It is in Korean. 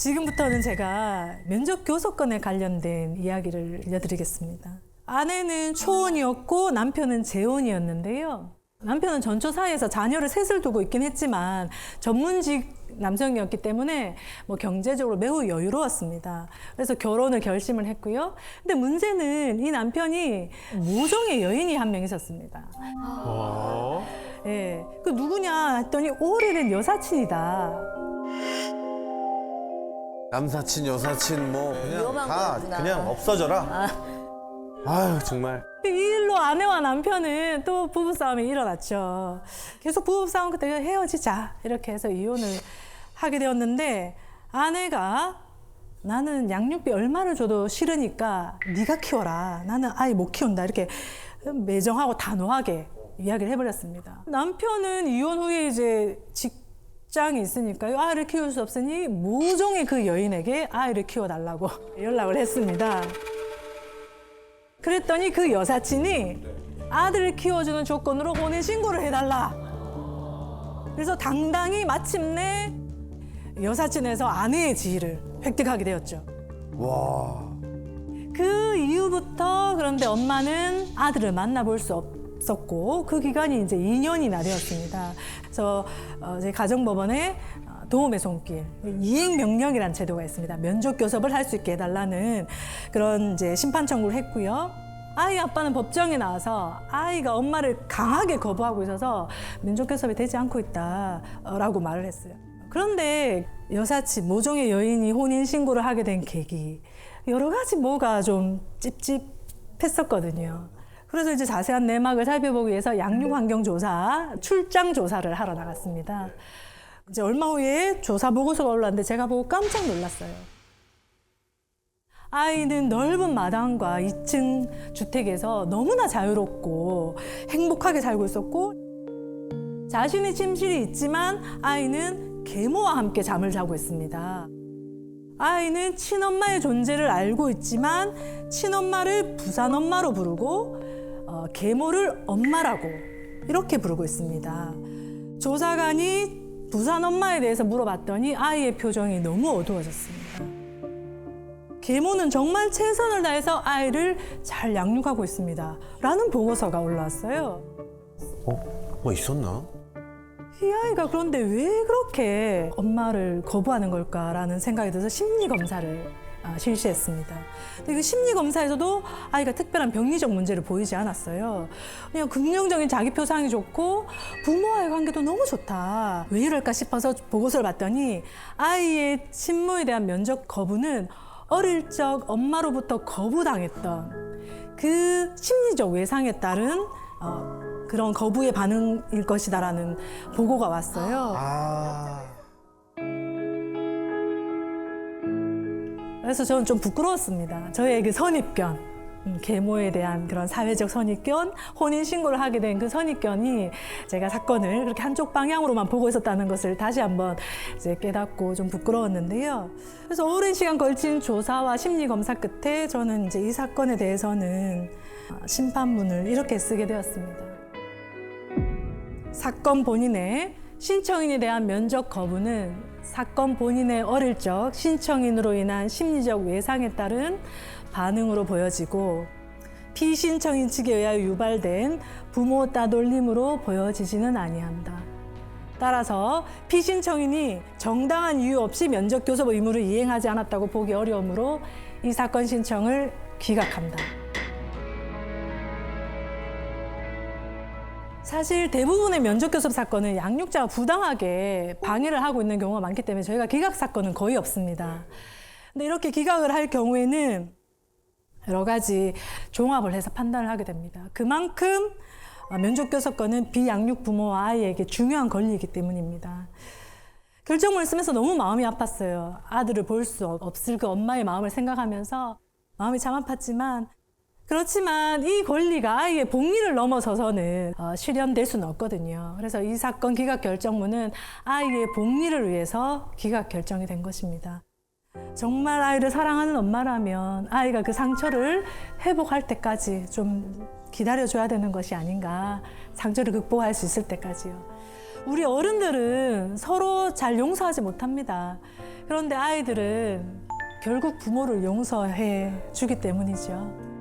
지금부터는 제가 면접 교섭권에 관련된 이야기를 알려드리겠습니다. 아내는 초혼이었고 남편은 재혼이었는데요. 남편은 전초사에서 자녀를 셋을 두고 있긴 했지만 전문직 남성이었기 때문에 뭐 경제적으로 매우 여유로웠습니다. 그래서 결혼을 결심을 했고요. 근데 문제는 이 남편이 모종의 여인이 한 명 있었습니다. 예, 그 누구냐 했더니 오래된 여사친이다. 남사친, 여사친 뭐 그냥 위험한 다 거구나. 그냥 없어져라. 아유 정말. 이 일로 아내와 남편은 또 부부싸움이 일어났죠. 계속 부부싸움 끝에 헤어지자 이렇게 해서 이혼을 하게 되었는데 아내가 나는 양육비 얼마를 줘도 싫으니까 네가 키워라. 나는 아이 못 키운다. 이렇게 매정하고 단호하게 이야기를 해버렸습니다. 남편은 이혼 후에 이제 직장이 있으니까요. 아이를 키울 수 없으니 모종의 그 여인에게 아이를 키워달라고 연락을 했습니다. 그랬더니 그 여사친이 아들을 키워주는 조건으로 혼인신고를 해달라. 그래서 당당히 마침내 여사친에서 아내의 지위를 획득하게 되었죠. 와. 그 이후부터 그런데 엄마는 아들을 만나볼 수 없었고 그 기간이 이제 2년이나 되었습니다. 그래서 이제 가정법원에 도움의 손길, 이행명령이라는 제도가 있습니다. 면접 교섭을 할 수 있게 해달라는 그런 이제 심판 청구를 했고요. 아이 아빠는 법정에 나와서 아이가 엄마를 강하게 거부하고 있어서 면접 교섭이 되지 않고 있다라고 말을 했어요. 그런데 여사친, 모종의 여인이 혼인 신고를 하게 된 계기, 여러 가지 뭐가 좀 찝찝했었거든요. 그래서 이제 자세한 내막을 살펴보기 위해서 양육환경조사, 출장조사를 하러 나갔습니다. 이제 얼마 후에 조사 보고서가 올라왔는데 제가 보고 깜짝 놀랐어요. 아이는 넓은 마당과 2층 주택에서 너무나 자유롭고 행복하게 살고 있었고 자신의 침실이 있지만 아이는 계모와 함께 잠을 자고 있습니다. 아이는 친엄마의 존재를 알고 있지만 친엄마를 부산엄마로 부르고 계모를 엄마라고 이렇게 부르고 있습니다. 조사관이 부산 엄마에 대해서 물어봤더니 아이의 표정이 너무 어두워졌습니다. 계모는 정말 최선을 다해서 아이를 잘 양육하고 있습니다. 라는 보고서가 올라왔어요. 뭐 있었나? 이 아이가 그런데 왜 그렇게 엄마를 거부하는 걸까라는 생각이 들어서 심리검사를 실시했습니다. 근데 그 심리검사에서도 아이가 특별한 병리적 문제를 보이지 않았어요. 그냥 긍정적인 자기 표상이 좋고 부모와의 관계도 너무 좋다. 왜 이럴까 싶어서 보고서를 봤더니 아이의 친모에 대한 면접 거부는 어릴 적 엄마로부터 거부당했던 그 심리적 외상에 따른 그런 거부의 반응일 것이다라는 보고가 왔어요. 그래서 저는 좀 부끄러웠습니다. 저의 그 선입견, 계모에 대한 그런 사회적 선입견, 혼인신고를 하게 된 그 선입견이 제가 사건을 그렇게 한쪽 방향으로만 보고 있었다는 것을 다시 한번 이제 깨닫고 좀 부끄러웠는데요. 그래서 오랜 시간 걸친 조사와 심리검사 끝에 저는 이제 이 사건에 대해서는 심판문을 이렇게 쓰게 되었습니다. 사건 본인의 신청인에 대한 면접 거부는 사건 본인의 어릴 적 신청인으로 인한 심리적 외상에 따른 반응으로 보여지고 피신청인 측에 의하여 유발된 부모 따돌림으로 보여지지는 아니한다. 따라서 피신청인이 정당한 이유 없이 면접 교섭 의무를 이행하지 않았다고 보기 어려우므로 이 사건 신청을 기각한다. 사실 대부분의 면접교섭 사건은 양육자가 부당하게 방해를 하고 있는 경우가 많기 때문에 저희가 기각 사건은 거의 없습니다. 근데 이렇게 기각을 할 경우에는 여러 가지 종합을 해서 판단을 하게 됩니다. 그만큼 면접교섭권은 비양육 부모와 아이에게 중요한 권리이기 때문입니다. 결정문을 쓰면서 너무 마음이 아팠어요. 아들을 볼 수 없을 그 엄마의 마음을 생각하면서 마음이 참 아팠지만 그렇지만 이 권리가 아이의 복리를 넘어서서는 실현될 수는 없거든요. 그래서 이 사건 기각 결정문은 아이의 복리를 위해서 기각 결정이 된 것입니다. 정말 아이를 사랑하는 엄마라면 아이가 그 상처를 회복할 때까지 좀 기다려줘야 되는 것이 아닌가. 상처를 극복할 수 있을 때까지요. 우리 어른들은 서로 잘 용서하지 못합니다. 그런데 아이들은 결국 부모를 용서해 주기 때문이죠.